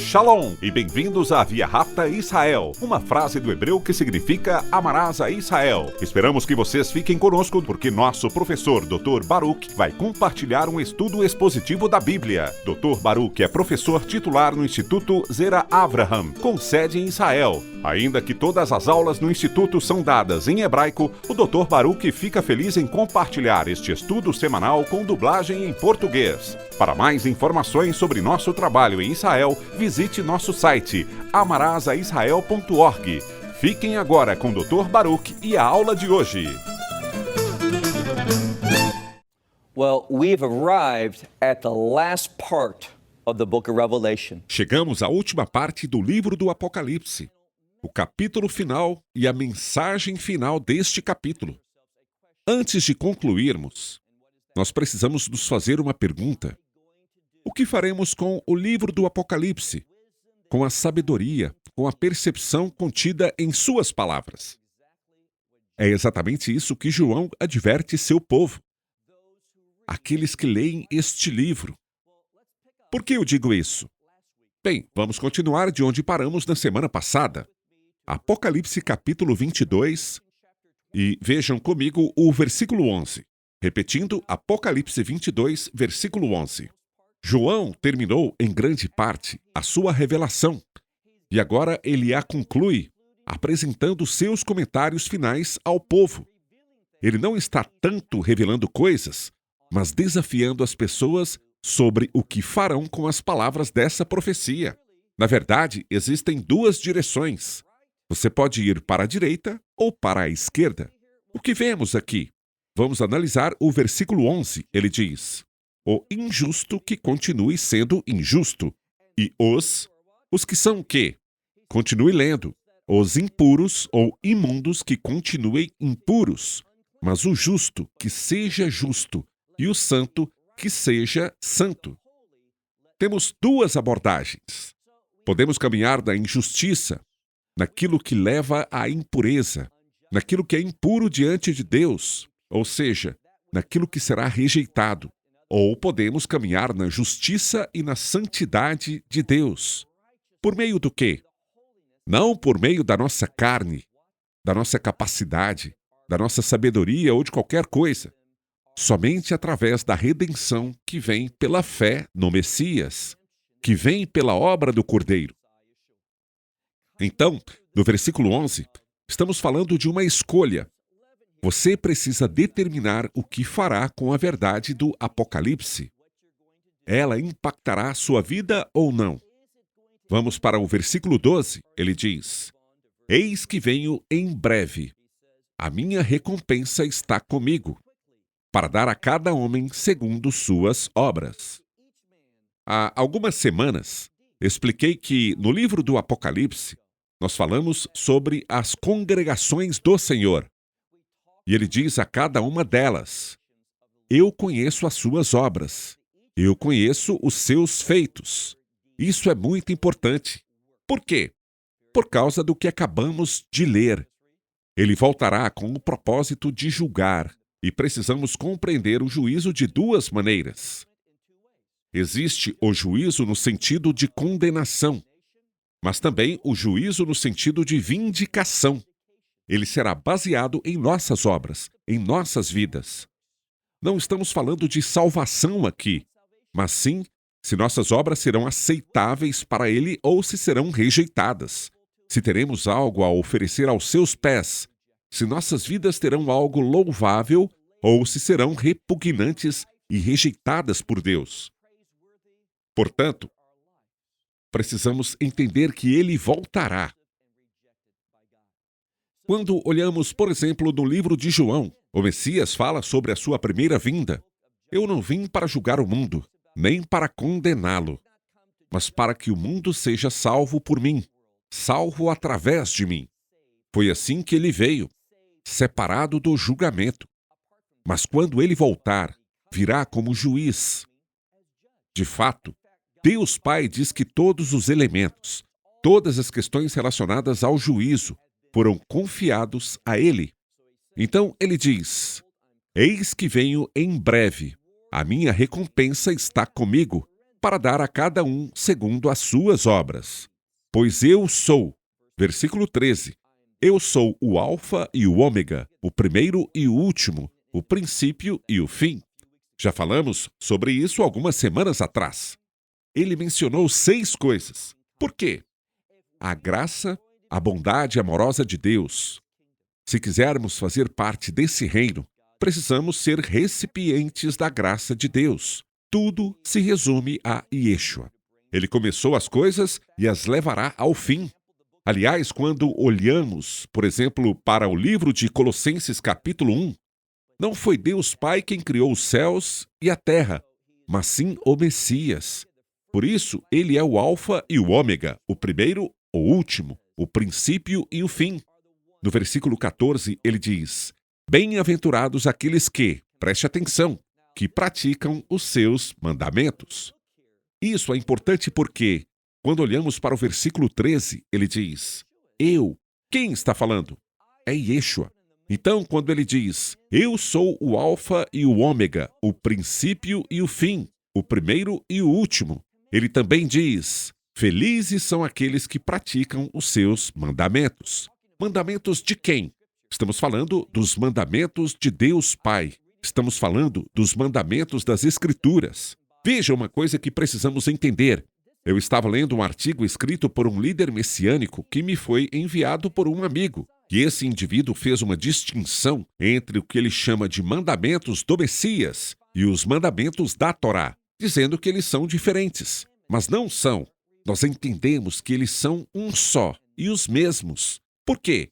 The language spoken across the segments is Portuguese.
Shalom e bem-vindos à Via Rápida Israel, uma frase do hebreu que significa amarás a Israel. Esperamos que vocês fiquem conosco porque nosso professor Dr. Baruch vai compartilhar um estudo expositivo da Bíblia. Dr. Baruch é professor titular no Instituto Zera Avraham, com sede em Israel. Ainda que todas as aulas no Instituto são dadas em hebraico, o Dr. Baruch fica feliz em compartilhar este estudo semanal com dublagem em português. Para mais informações sobre nosso trabalho em Israel, visite nosso site amarasaisrael.org. Fiquem agora com o Dr. Baruch e a aula de hoje. Well, we've arrived at the last part of the book of Revelation. Chegamos à última parte do livro do Apocalipse, o capítulo final e a mensagem final deste capítulo. Antes de concluirmos, nós precisamos nos fazer uma pergunta. O que faremos com o livro do Apocalipse? Com a sabedoria, com a percepção contida em suas palavras? É exatamente isso que João adverte seu povo. Aqueles que leem este livro. Por que eu digo isso? Bem, vamos continuar de onde paramos na semana passada. Apocalipse capítulo 22, e vejam comigo o versículo 11. Repetindo, Apocalipse 22, versículo 11. João terminou, em grande parte, a sua revelação, e agora ele a conclui, apresentando seus comentários finais ao povo. Ele não está tanto revelando coisas, mas desafiando as pessoas sobre o que farão com as palavras dessa profecia. Na verdade, existem duas direções. Você pode ir para a direita ou para a esquerda. O que vemos aqui? Vamos analisar o versículo 11. Ele diz: o injusto que continue sendo injusto, e os que são o quê? Continue lendo. Os impuros ou imundos que continuem impuros, mas o justo que seja justo, e o santo que seja santo. Temos duas abordagens. Podemos caminhar da injustiça, naquilo que leva à impureza, naquilo que é impuro diante de Deus, ou seja, naquilo que será rejeitado. Ou podemos caminhar na justiça e na santidade de Deus. Por meio do quê? Não por meio da nossa carne, da nossa capacidade, da nossa sabedoria ou de qualquer coisa. Somente através da redenção que vem pela fé no Messias, que vem pela obra do Cordeiro. Então, no versículo 11, estamos falando de uma escolha. Você precisa determinar o que fará com a verdade do Apocalipse. Ela impactará sua vida ou não? Vamos para o versículo 12. Ele diz: eis que venho em breve. A minha recompensa está comigo, para dar a cada homem segundo suas obras. Há algumas semanas, expliquei que no livro do Apocalipse, nós falamos sobre as congregações do Senhor. E ele diz a cada uma delas: eu conheço as suas obras, eu conheço os seus feitos. Isso é muito importante. Por quê? Por causa do que acabamos de ler. Ele voltará com o propósito de julgar, e precisamos compreender o juízo de duas maneiras. Existe o juízo no sentido de condenação, mas também o juízo no sentido de vindicação. Ele será baseado em nossas obras, em nossas vidas. Não estamos falando de salvação aqui, mas sim se nossas obras serão aceitáveis para Ele ou se serão rejeitadas. Se teremos algo a oferecer aos seus pés, se nossas vidas terão algo louvável ou se serão repugnantes e rejeitadas por Deus. Portanto, precisamos entender que Ele voltará. Quando olhamos, por exemplo, no livro de João, o Messias fala sobre a sua primeira vinda. Eu não vim para julgar o mundo, nem para condená-lo, mas para que o mundo seja salvo por mim, salvo através de mim. Foi assim que ele veio, separado do julgamento. Mas quando ele voltar, virá como juiz. De fato, Deus Pai diz que todos os elementos, todas as questões relacionadas ao juízo, foram confiados a ele. Então ele diz: eis que venho em breve, a minha recompensa está comigo, para dar a cada um segundo as suas obras. Pois eu sou, versículo 13, eu sou o Alfa e o Ômega, o primeiro e o último, o princípio e o fim. Já falamos sobre isso algumas semanas atrás. Ele mencionou 6 coisas. Por quê? A graça, a bondade amorosa de Deus. Se quisermos fazer parte desse reino, precisamos ser recipientes da graça de Deus. Tudo se resume a Yeshua. Ele começou as coisas e as levará ao fim. Aliás, quando olhamos, por exemplo, para o livro de Colossenses capítulo 1, não foi Deus Pai quem criou os céus e a terra, mas sim o Messias. Por isso, ele é o Alfa e o Ômega, o primeiro, o último, o princípio e o fim. No versículo 14, ele diz: Bem-aventurados aqueles que, preste atenção, que praticam os seus mandamentos. Isso é importante porque, quando olhamos para o versículo 13, ele diz: Eu. Quem está falando? É Yeshua. Então, quando ele diz: Eu sou o Alfa e o Ômega, o princípio e o fim, o primeiro e o último, ele também diz: Felizes são aqueles que praticam os seus mandamentos. Mandamentos de quem? Estamos falando dos mandamentos de Deus Pai. Estamos falando dos mandamentos das Escrituras. Veja uma coisa que precisamos entender. Eu estava lendo um artigo escrito por um líder messiânico que me foi enviado por um amigo. E esse indivíduo fez uma distinção entre o que ele chama de mandamentos do Messias e os mandamentos da Torá, dizendo que eles são diferentes. Mas não são. Nós entendemos que eles são um só e os mesmos. Por quê?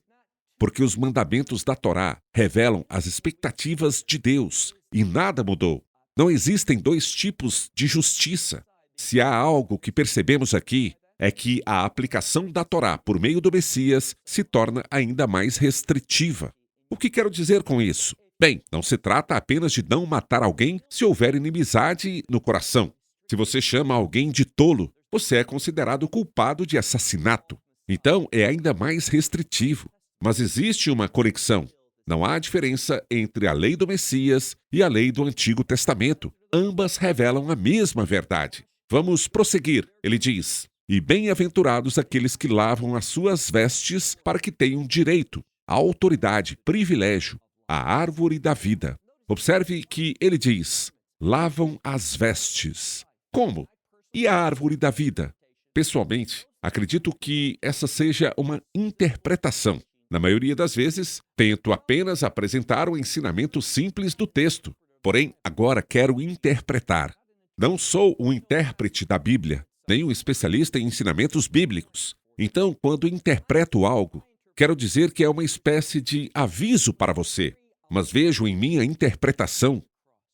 Porque os mandamentos da Torá revelam as expectativas de Deus e nada mudou. Não existem 2 tipos de justiça. Se há algo que percebemos aqui, é que a aplicação da Torá por meio do Messias se torna ainda mais restritiva. O que quero dizer com isso? Bem, não se trata apenas de não matar alguém se houver inimizade no coração. Se você chama alguém de tolo, você é considerado culpado de assassinato. Então, é ainda mais restritivo. Mas existe uma conexão. Não há diferença entre a lei do Messias e a lei do Antigo Testamento. Ambas revelam a mesma verdade. Vamos prosseguir. Ele diz: E bem-aventurados aqueles que lavam as suas vestes para que tenham direito, à autoridade, privilégio, à árvore da vida. Observe que ele diz: lavam as vestes. Como? E a árvore da vida? Pessoalmente, acredito que essa seja uma interpretação. Na maioria das vezes, tento apenas apresentar o ensinamento simples do texto. Porém, agora quero interpretar. Não sou um intérprete da Bíblia, nem um especialista em ensinamentos bíblicos. Então, quando interpreto algo, quero dizer que é uma espécie de aviso para você. Mas vejo em minha interpretação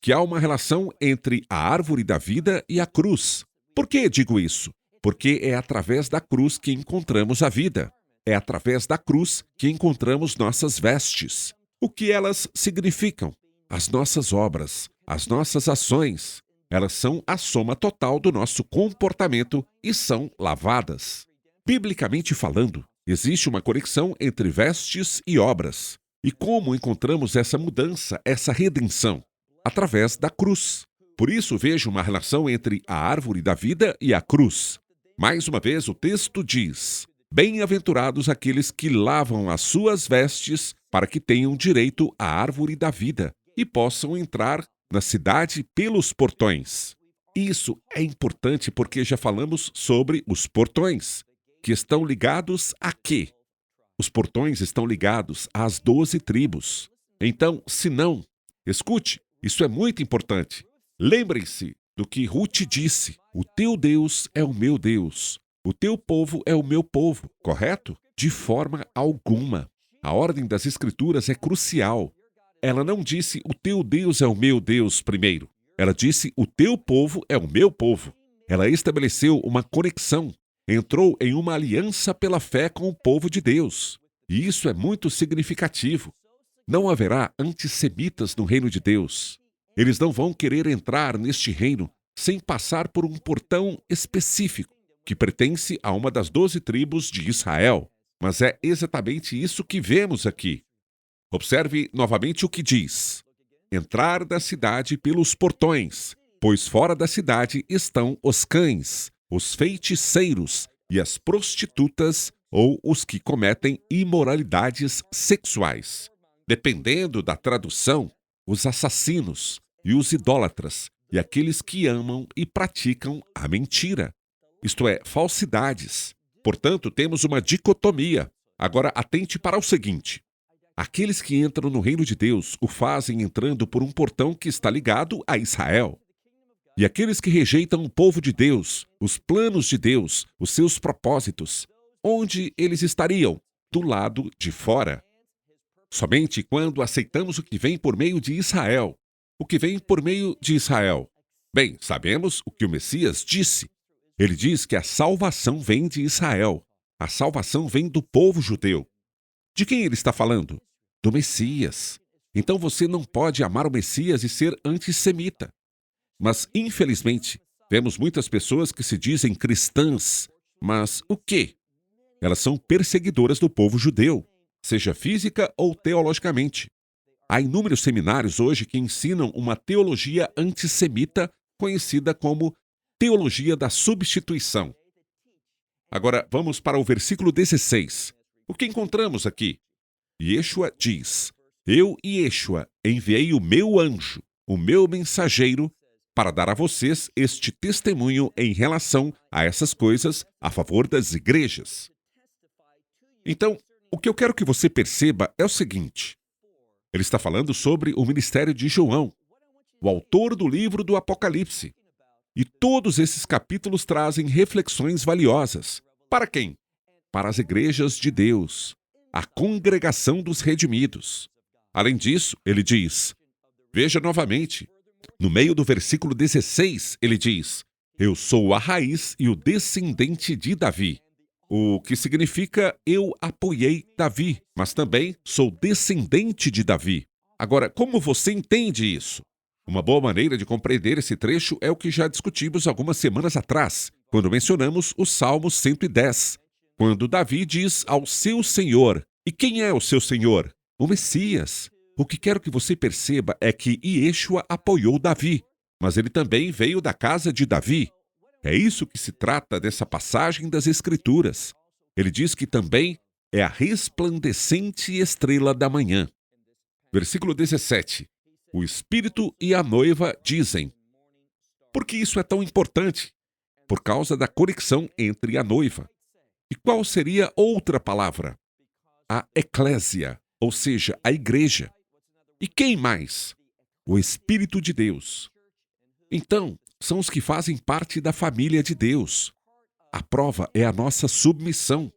que há uma relação entre a árvore da vida e a cruz. Por que digo isso? Porque é através da cruz que encontramos a vida. É através da cruz que encontramos nossas vestes. O que elas significam? As nossas obras, as nossas ações. Elas são a soma total do nosso comportamento e são lavadas. Biblicamente falando, existe uma conexão entre vestes e obras. E como encontramos essa mudança, essa redenção? Através da cruz. Por isso vejo uma relação entre a árvore da vida e a cruz. Mais uma vez, o texto diz: Bem-aventurados aqueles que lavam as suas vestes para que tenham direito à árvore da vida e possam entrar na cidade pelos portões. Isso é importante porque já falamos sobre os portões, que estão ligados a quê? Os portões estão ligados às 12 tribos. Então, se não, escute, isso é muito importante. Lembrem-se do que Ruth disse: o teu Deus é o meu Deus. O teu povo é o meu povo, correto? De forma alguma. A ordem das Escrituras é crucial. Ela não disse, o teu Deus é o meu Deus primeiro. Ela disse, o teu povo é o meu povo. Ela estabeleceu uma conexão. Entrou em uma aliança pela fé com o povo de Deus. E isso é muito significativo. Não haverá antissemitas no reino de Deus. Eles não vão querer entrar neste reino sem passar por um portão específico, que pertence a uma das 12 tribos de Israel. Mas é exatamente isso que vemos aqui. Observe novamente o que diz: entrar da cidade pelos portões. pois fora da cidade estão os cães, os feiticeiros e as prostitutas ou os que cometem imoralidades sexuais. Dependendo da tradução, os assassinos e os idólatras e aqueles que amam e praticam a mentira, isto é, falsidades. Portanto, temos uma dicotomia. Agora, atente para o seguinte: aqueles que entram no reino de Deus o fazem entrando por um portão que está ligado a Israel. E aqueles que rejeitam o povo de Deus, os planos de Deus, os seus propósitos, onde eles estariam? Do lado de fora. Somente quando aceitamos o que vem por meio de Israel. O que vem por meio de Israel? Bem, sabemos o que o Messias disse. Ele diz que a salvação vem de Israel. A salvação vem do povo judeu. De quem ele está falando? Do Messias. Então você não pode amar o Messias e ser antissemita. Mas, infelizmente, vemos muitas pessoas que se dizem cristãs. Mas o quê? Elas são perseguidoras do povo judeu, seja física ou teologicamente. Há inúmeros seminários hoje que ensinam uma teologia antissemita conhecida como teologia da substituição. Agora, vamos para o versículo 16. O que encontramos aqui? Yeshua diz: Eu, Yeshua, enviei o meu anjo, o meu mensageiro, para dar a vocês este testemunho em relação a essas coisas a favor das igrejas. Então, o que eu quero que você perceba é o seguinte: ele está falando sobre o ministério de João, o autor do livro do Apocalipse. E todos esses capítulos trazem reflexões valiosas. Para quem? Para as igrejas de Deus, a congregação dos redimidos. Além disso, ele diz, veja novamente, no meio do versículo 16, ele diz: Eu sou a raiz e o descendente de Davi. O que significa eu apoiei Davi, mas também sou descendente de Davi. Agora, como você entende isso? Uma boa maneira de compreender esse trecho é o que já discutimos algumas semanas atrás, quando mencionamos o Salmo 110, quando Davi diz ao seu Senhor. E quem é o seu Senhor? O Messias. O que quero que você perceba é que Yeshua apoiou Davi, mas ele também veio da casa de Davi. É isso que se trata dessa passagem das Escrituras. Ele diz que também é a resplandecente estrela da manhã. Versículo 17. O Espírito e a noiva dizem. Por que isso é tão importante? Por causa da conexão entre a noiva. E qual seria outra palavra? A eclésia, ou seja, a igreja. E quem mais? O Espírito de Deus. Então, são os que fazem parte da família de Deus. A prova é a nossa submissão,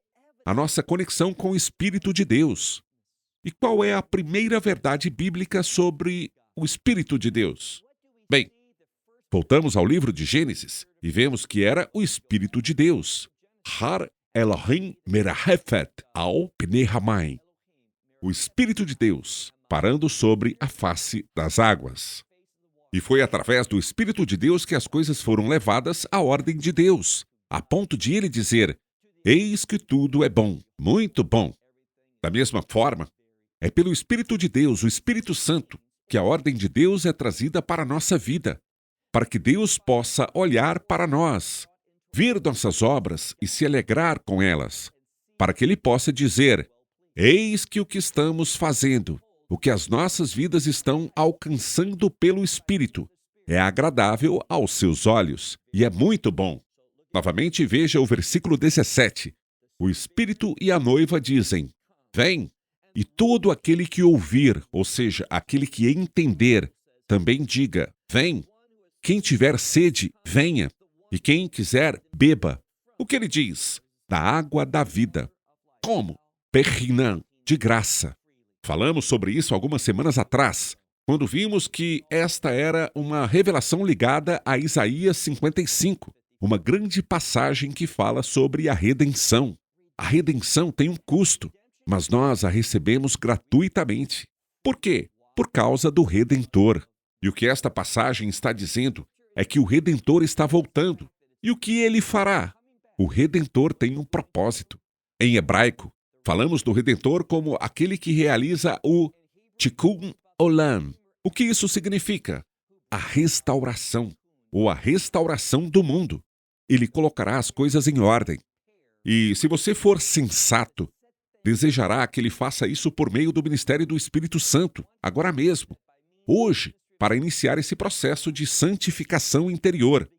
a nossa conexão com o Espírito de Deus. E qual é a primeira verdade bíblica sobre o Espírito de Deus? Bem, voltamos ao livro de Gênesis e vemos que era o Espírito de Deus. Har Elohim merahefet al pnei hamayim. O Espírito de Deus parando sobre a face das águas. E foi através do Espírito de Deus que as coisas foram levadas à ordem de Deus, a ponto de ele dizer, eis que tudo é bom, muito bom. Da mesma forma, é pelo Espírito de Deus, o Espírito Santo, que a ordem de Deus é trazida para a nossa vida, para que Deus possa olhar para nós, ver nossas obras e se alegrar com elas, para que ele possa dizer, eis que o que estamos fazendo, o que as nossas vidas estão alcançando pelo Espírito, é agradável aos seus olhos e é muito bom. Novamente veja o versículo 17. O Espírito e a noiva dizem, vem, e todo aquele que ouvir, ou seja, aquele que entender, também diga, vem. Quem tiver sede, venha, e quem quiser, beba. O que ele diz? Da água da vida. Como? Perrinã, de graça. Falamos sobre isso algumas semanas atrás, quando vimos que esta era uma revelação ligada a Isaías 55, uma grande passagem que fala sobre a redenção. A redenção tem um custo, mas nós a recebemos gratuitamente. Por quê? Por causa do Redentor. E o que esta passagem está dizendo é que o Redentor está voltando. E o que ele fará? O Redentor tem um propósito. Em hebraico, falamos do Redentor como aquele que realiza o Tikkun Olam. O que isso significa? A restauração. ou a restauração do mundo. Ele colocará as coisas em ordem. E se você for sensato, desejará que ele faça isso por meio do ministério do Espírito Santo, agora mesmo, hoje, para iniciar esse processo de santificação interior.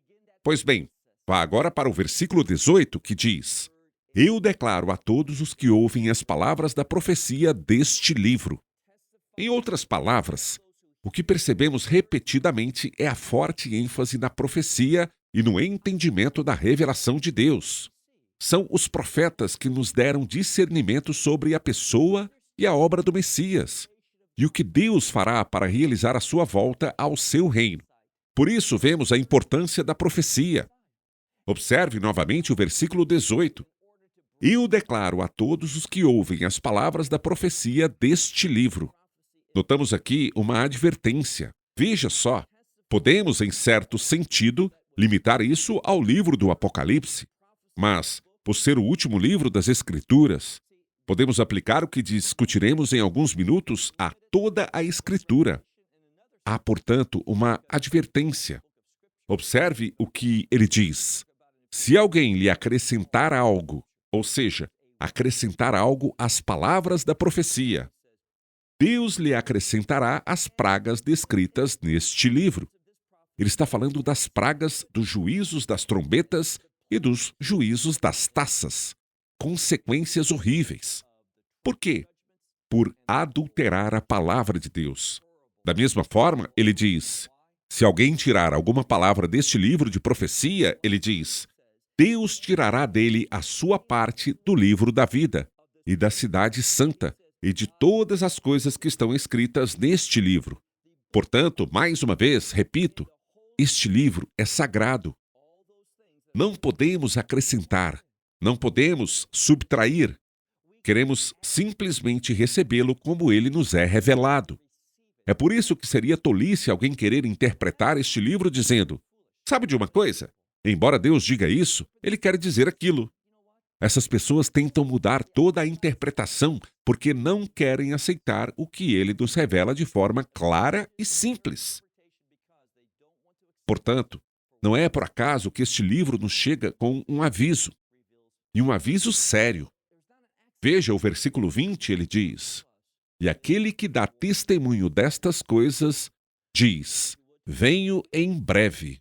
Pois bem, vá agora para o versículo 18, que diz: Eu declaro a todos os que ouvem as palavras da profecia deste livro. Em outras palavras, o que percebemos repetidamente é a forte ênfase na profecia e no entendimento da revelação de Deus. São os profetas que nos deram discernimento sobre a pessoa e a obra do Messias, e o que Deus fará para realizar a sua volta ao seu reino. Por isso, vemos a importância da profecia. Observe novamente o versículo 18. Eu declaro a todos os que ouvem as palavras da profecia deste livro. Notamos aqui uma advertência. Veja só, podemos, em certo sentido, limitar isso ao livro do Apocalipse, mas, por ser o último livro das Escrituras, podemos aplicar o que discutiremos em alguns minutos a toda a Escritura. Há, portanto, uma advertência. Observe o que ele diz. Se alguém lhe acrescentar algo, ou seja, acrescentar algo às palavras da profecia, Deus lhe acrescentará as pragas descritas neste livro. Ele está falando das pragas dos juízos das trombetas e dos juízos das taças. Consequências horríveis. Por quê? Por adulterar a palavra de Deus. Da mesma forma, ele diz, se alguém tirar alguma palavra deste livro de profecia, ele diz, Deus tirará dele a sua parte do livro da vida e da cidade santa e de todas as coisas que estão escritas neste livro. Portanto, mais uma vez, repito, este livro é sagrado. Não podemos acrescentar, não podemos subtrair. Queremos simplesmente recebê-lo como ele nos é revelado. É por isso que seria tolice alguém querer interpretar este livro dizendo, sabe de uma coisa? Embora Deus diga isso, ele quer dizer aquilo. Essas pessoas tentam mudar toda a interpretação porque não querem aceitar o que ele nos revela de forma clara e simples. Portanto, não é por acaso que este livro nos chega com um aviso, e um aviso sério. Veja o versículo 20, ele diz, e aquele que dá testemunho destas coisas diz, venho em breve.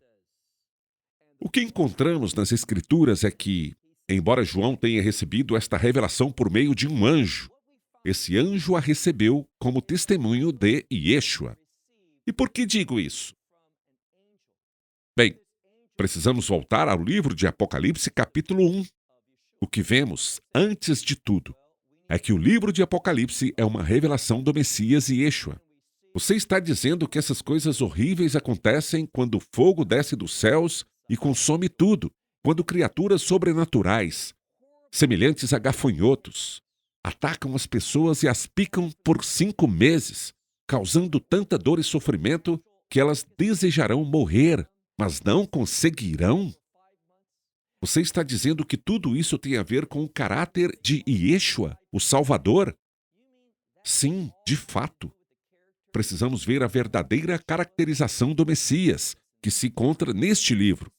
O que encontramos nas Escrituras é que, embora João tenha recebido esta revelação por meio de um anjo, esse anjo a recebeu como testemunho de Yeshua. E por que digo isso? Bem, precisamos voltar ao livro de Apocalipse, capítulo 1. O que vemos, antes de tudo, é que o livro de Apocalipse é uma revelação do Messias e Yeshua. Você está dizendo que essas coisas horríveis acontecem quando o fogo desce dos céus e consome tudo, quando criaturas sobrenaturais, semelhantes a gafanhotos, atacam as pessoas e as picam por 5 meses, causando tanta dor e sofrimento que elas desejarão morrer, mas não conseguirão? Você está dizendo que tudo isso tem a ver com o caráter de Yeshua, o Salvador? Sim, de fato. Precisamos ver a verdadeira caracterização do Messias, que se encontra neste livro.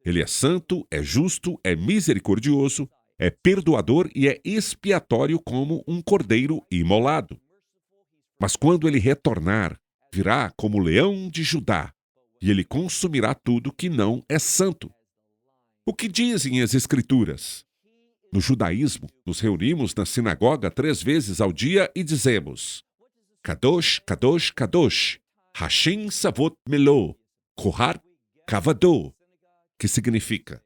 Ele é santo, é justo, é misericordioso, é perdoador e é expiatório como um cordeiro imolado. Mas quando ele retornar, virá como leão de Judá, e ele consumirá tudo que não é santo. O que dizem as Escrituras? No judaísmo, nos reunimos na sinagoga 3 vezes ao dia e dizemos Kadosh, Kadosh, Kadosh, Hashem Savot Melo, Kohat Kavado, que significa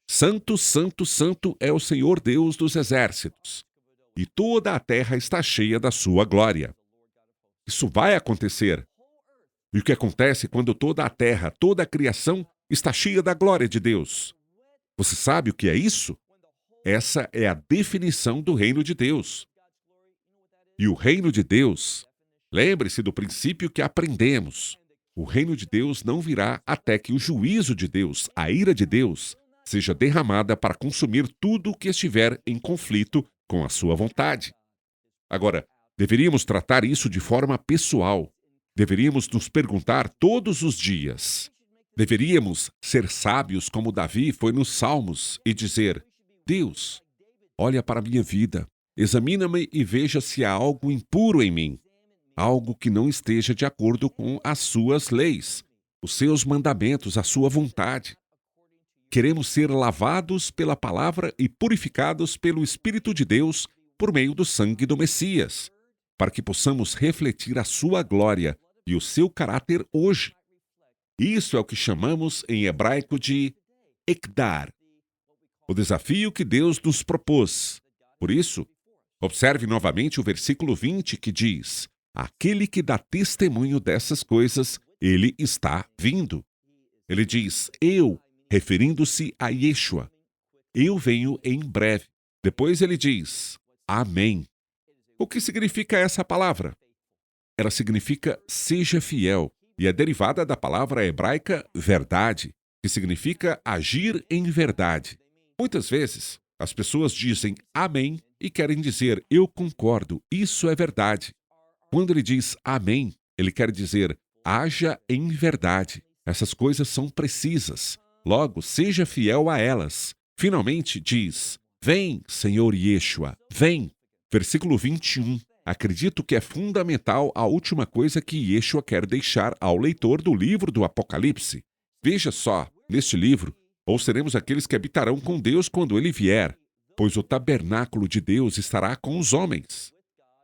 Santo, Santo, Santo é o Senhor Deus dos exércitos, e toda a terra está cheia da sua glória. Isso vai acontecer. E o que acontece quando toda a terra, toda a criação está cheia da glória de Deus? Você sabe o que é isso? Essa é a definição do reino de Deus. E o reino de Deus, lembre-se do princípio que aprendemos. O reino de Deus não virá até que o juízo de Deus, a ira de Deus, seja derramada para consumir tudo o que estiver em conflito com a sua vontade. Agora, deveríamos tratar isso de forma pessoal. Deveríamos nos perguntar todos os dias: Deveríamos ser sábios como Davi foi nos Salmos e dizer: Deus, olha para a minha vida, examina-me e veja se há algo impuro em mim, algo que não esteja de acordo com as suas leis, os seus mandamentos, a sua vontade. Queremos ser lavados pela palavra e purificados pelo Espírito de Deus por meio do sangue do Messias, para que possamos refletir a sua glória e o seu caráter hoje. Isso é o que chamamos em hebraico de Ekdar, o desafio que Deus nos propôs. Por isso, observe novamente o versículo 20 que diz: aquele que dá testemunho dessas coisas, ele está vindo. Ele diz, eu, referindo-se a Yeshua. Eu venho em breve. Depois ele diz, amém. O que significa essa palavra? Ela significa seja fiel, e é derivada da palavra hebraica verdade, que significa agir em verdade. Muitas vezes, as pessoas dizem amém e querem dizer eu concordo, isso é verdade. Quando ele diz amém, ele quer dizer haja em verdade. Essas coisas são precisas. Logo, seja fiel a elas. Finalmente diz, vem, Senhor Yeshua, vem. Versículo 21. Acredito que é fundamental a última coisa que Yeshua quer deixar ao leitor do livro do Apocalipse. Veja só, neste livro, ou seremos aqueles que habitarão com Deus quando ele vier, pois o tabernáculo de Deus estará com os homens.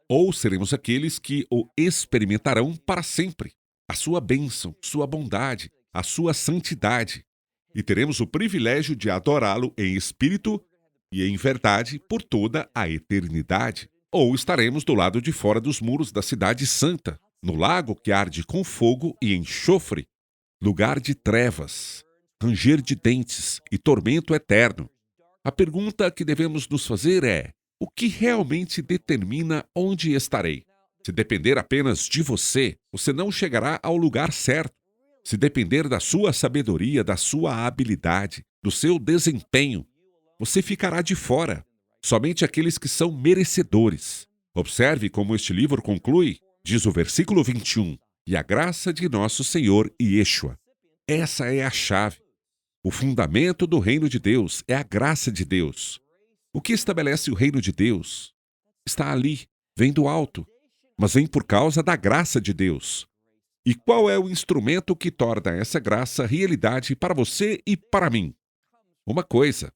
Ou seremos aqueles que o experimentarão para sempre, a sua bênção, sua bondade, a sua santidade, e teremos o privilégio de adorá-lo em espírito e em verdade por toda a eternidade. Ou estaremos do lado de fora dos muros da cidade santa, no lago que arde com fogo e enxofre, lugar de trevas, ranger de dentes e tormento eterno. A pergunta que devemos nos fazer é: o que realmente determina onde estarei? Se depender apenas de você, você não chegará ao lugar certo. Se depender da sua sabedoria, da sua habilidade, do seu desempenho, você ficará de fora. Somente aqueles que são merecedores. Observe como este livro conclui, diz o versículo 21, e a graça de nosso Senhor Yeshua. Essa é a chave. O fundamento do reino de Deus é a graça de Deus. O que estabelece o reino de Deus está ali, vem do alto, mas vem por causa da graça de Deus. E qual é o instrumento que torna essa graça realidade para você e para mim? Uma coisa,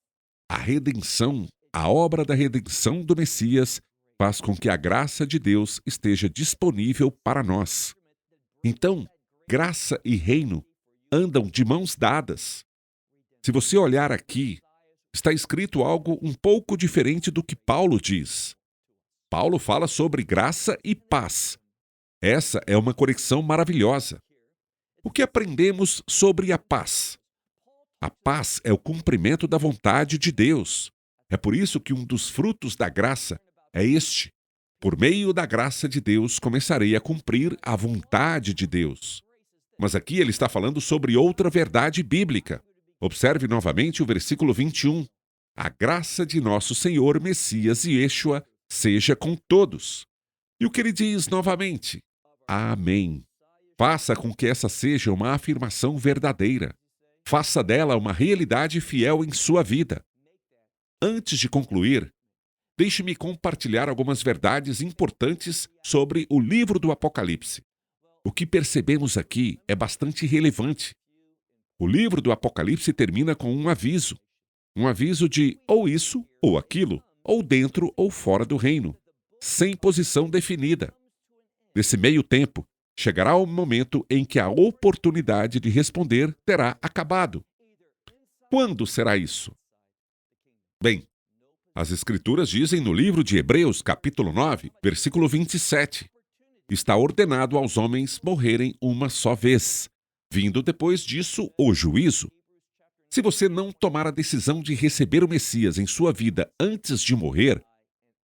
a redenção. A obra da redenção do Messias faz com que a graça de Deus esteja disponível para nós. Então, graça e reino andam de mãos dadas. Se você olhar aqui, está escrito algo um pouco diferente do que Paulo diz. Paulo fala sobre graça e paz. Essa é uma conexão maravilhosa. O que aprendemos sobre a paz? A paz é o cumprimento da vontade de Deus. É por isso que um dos frutos da graça é este. Por meio da graça de Deus, começarei a cumprir a vontade de Deus. Mas aqui ele está falando sobre outra verdade bíblica. Observe novamente o versículo 21. A graça de nosso Senhor Messias Yeshua seja com todos. E o que ele diz novamente? Amém. Faça com que essa seja uma afirmação verdadeira. Faça dela uma realidade fiel em sua vida. Antes de concluir, deixe-me compartilhar algumas verdades importantes sobre o livro do Apocalipse. O que percebemos aqui é bastante relevante. O livro do Apocalipse termina com um aviso de ou isso ou aquilo, ou dentro ou fora do reino, sem posição definida. Nesse meio tempo, chegará o momento em que a oportunidade de responder terá acabado. Quando será isso? Bem, as Escrituras dizem no livro de Hebreus, capítulo 9, versículo 27, está ordenado aos homens morrerem uma só vez, vindo depois disso o juízo. Se você não tomar a decisão de receber o Messias em sua vida antes de morrer,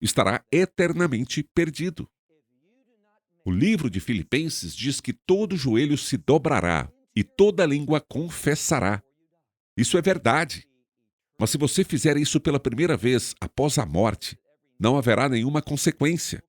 estará eternamente perdido. O livro de Filipenses diz que todo joelho se dobrará e toda língua confessará. Isso é verdade. Mas se você fizer isso pela primeira vez após a morte, não haverá nenhuma consequência.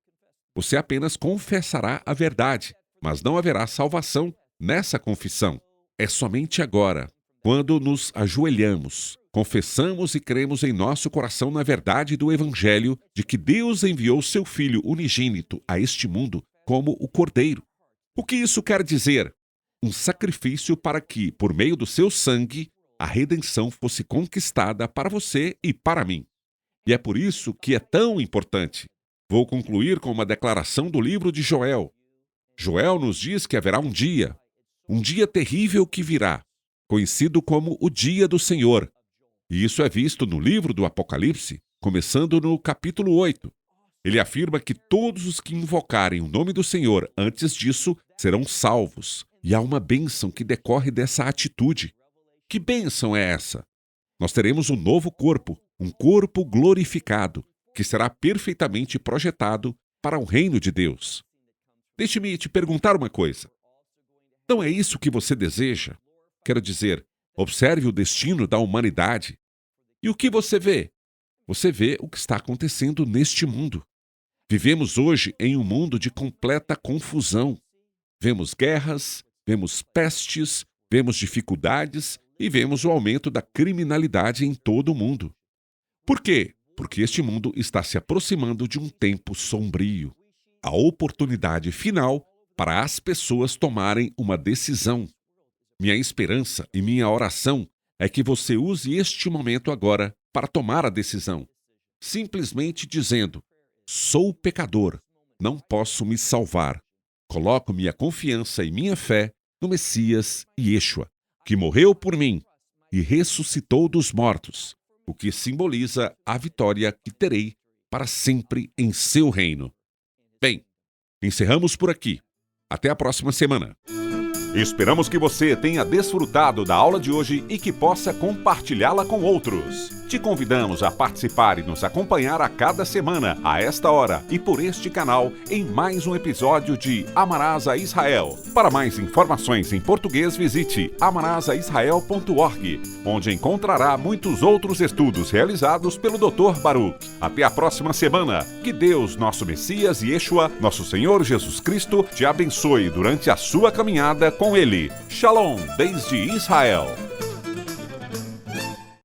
Você apenas confessará a verdade, mas não haverá salvação nessa confissão. É somente agora, quando nos ajoelhamos, confessamos e cremos em nosso coração na verdade do Evangelho de que Deus enviou seu Filho unigênito a este mundo como o Cordeiro. O que isso quer dizer? Um sacrifício para que, por meio do seu sangue, a redenção fosse conquistada para você e para mim. E é por isso que é tão importante. Vou concluir com uma declaração do livro de Joel. Joel nos diz que haverá um dia terrível que virá, conhecido como o Dia do Senhor. E isso é visto no livro do Apocalipse, começando no capítulo 8. Ele afirma que todos os que invocarem o nome do Senhor antes disso serão salvos. E há uma bênção que decorre dessa atitude. Que bênção é essa? Nós teremos um novo corpo, um corpo glorificado, que será perfeitamente projetado para o reino de Deus. Deixe-me te perguntar uma coisa. Não é isso que você deseja? Quero dizer, observe o destino da humanidade. E o que você vê? Você vê o que está acontecendo neste mundo. Vivemos hoje em um mundo de completa confusão. Vemos guerras, vemos pestes, vemos dificuldades e vemos o aumento da criminalidade em todo o mundo. Por quê? Porque este mundo está se aproximando de um tempo sombrio. A oportunidade final para as pessoas tomarem uma decisão. Minha esperança e minha oração é que você use este momento agora para tomar a decisão. Simplesmente dizendo, sou pecador, não posso me salvar. Coloco minha confiança e minha fé no Messias Yeshua, que morreu por mim e ressuscitou dos mortos, o que simboliza a vitória que terei para sempre em seu reino. Bem, encerramos por aqui. Até a próxima semana. Esperamos que você tenha desfrutado da aula de hoje e que possa compartilhá-la com outros. Te convidamos a participar e nos acompanhar a cada semana, a esta hora e por este canal, em mais um episódio de Amarás a Israel. Para mais informações em português, visite amarasaisrael.org, onde encontrará muitos outros estudos realizados pelo Dr. Baruch. Até a próxima semana. Que Deus, nosso Messias Yeshua, nosso Senhor Jesus Cristo, te abençoe durante a sua caminhada com Ele. Shalom, desde Israel.